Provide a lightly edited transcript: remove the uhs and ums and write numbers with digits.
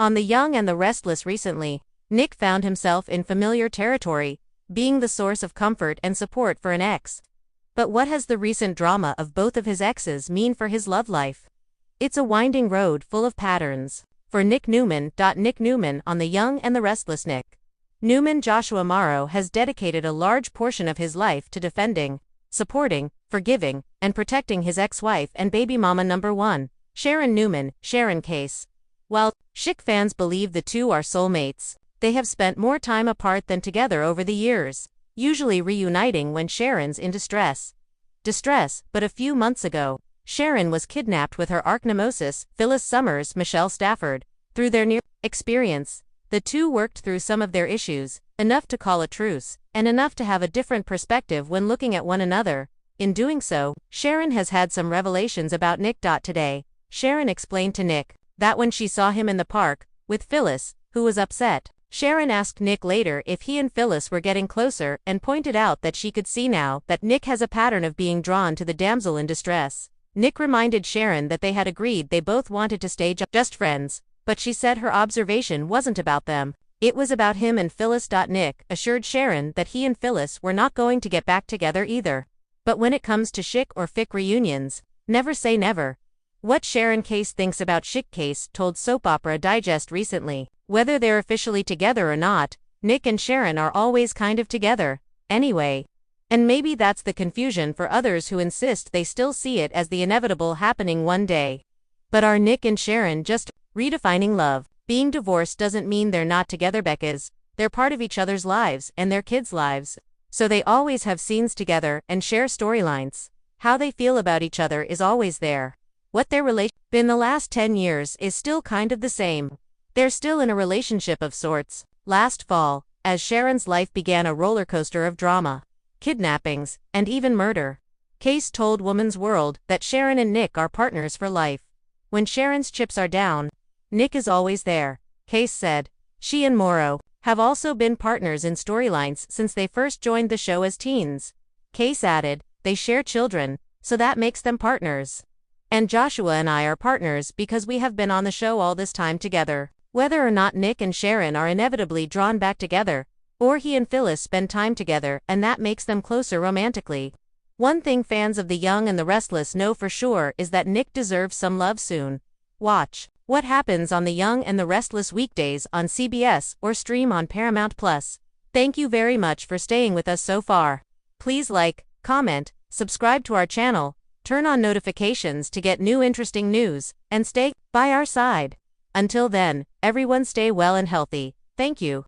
On The Young and the Restless recently, Nick found himself in familiar territory, being the source of comfort and support for an ex. But what has the recent drama of both of his exes mean for his love life? It's a winding road full of patterns. For Nick Newman. Nick Newman on The Young and the Restless. Nick Newman Joshua Morrow has dedicated a large portion of his life to defending, supporting, forgiving, and protecting his ex-wife and baby mama number one, Sharon Newman. Sharon case. While Chic fans believe the two are soulmates, they have spent more time apart than together over the years, usually reuniting when Sharon's in distress. But a few months ago, Sharon was kidnapped with her arch nemesis, Phyllis Michelle Stafford. Through their near experience, the two worked through some of their issues, enough to call a truce, and enough to have a different perspective when looking at one another. In doing so, Sharon has had some revelations about Nick. Today, Sharon explained to Nick that when she saw him in the park with Phyllis, who was upset, Sharon asked Nick later if he and Phyllis were getting closer and pointed out that she could see now that Nick has a pattern of being drawn to the damsel in distress. Nick reminded Sharon that they had agreed they both wanted to stay just friends, but she said her observation wasn't about them. It was about him and Phyllis. Nick assured Sharon that he and Phyllis were not going to get back together either. But when it comes to Chic or Fic reunions, never say never. What Sharon Case thinks about Chic Case told Soap Opera Digest recently. Whether they're officially together or not, Nick and Sharon are always kind of together, anyway. And maybe that's the confusion for others who insist they still see it as the inevitable happening one day. But are Nick and Sharon just redefining love? Being divorced doesn't mean they're not together, Beckers. They're part of each other's lives and their kids' lives. So they always have scenes together and share storylines. How they feel about each other is always there. What their relationship been the last 10 years is still kind of the same. They're still in a relationship of sorts. Last fall, as Sharon's life began a roller coaster of drama, kidnappings, and even murder, Case told Woman's World that Sharon and Nick are partners for life. When Sharon's chips are down, Nick is always there, Case said. She and Morrow have also been partners in storylines since they first joined the show as teens. Case added, they share children, so that makes them partners. And Joshua and I are partners because we have been on the show all this time together. Whether or not Nick and Sharon are inevitably drawn back together, or he and Phyllis spend time together and that makes them closer romantically. One thing fans of The Young and the Restless know for sure is that Nick deserves some love soon. Watch what happens on The Young and the Restless weekdays on CBS or stream on Paramount+. Thank you very much for staying with us so far. Please like, comment, subscribe to our channel, turn on notifications to get new interesting news, and stay by our side. Until then, everyone stay well and healthy. Thank you.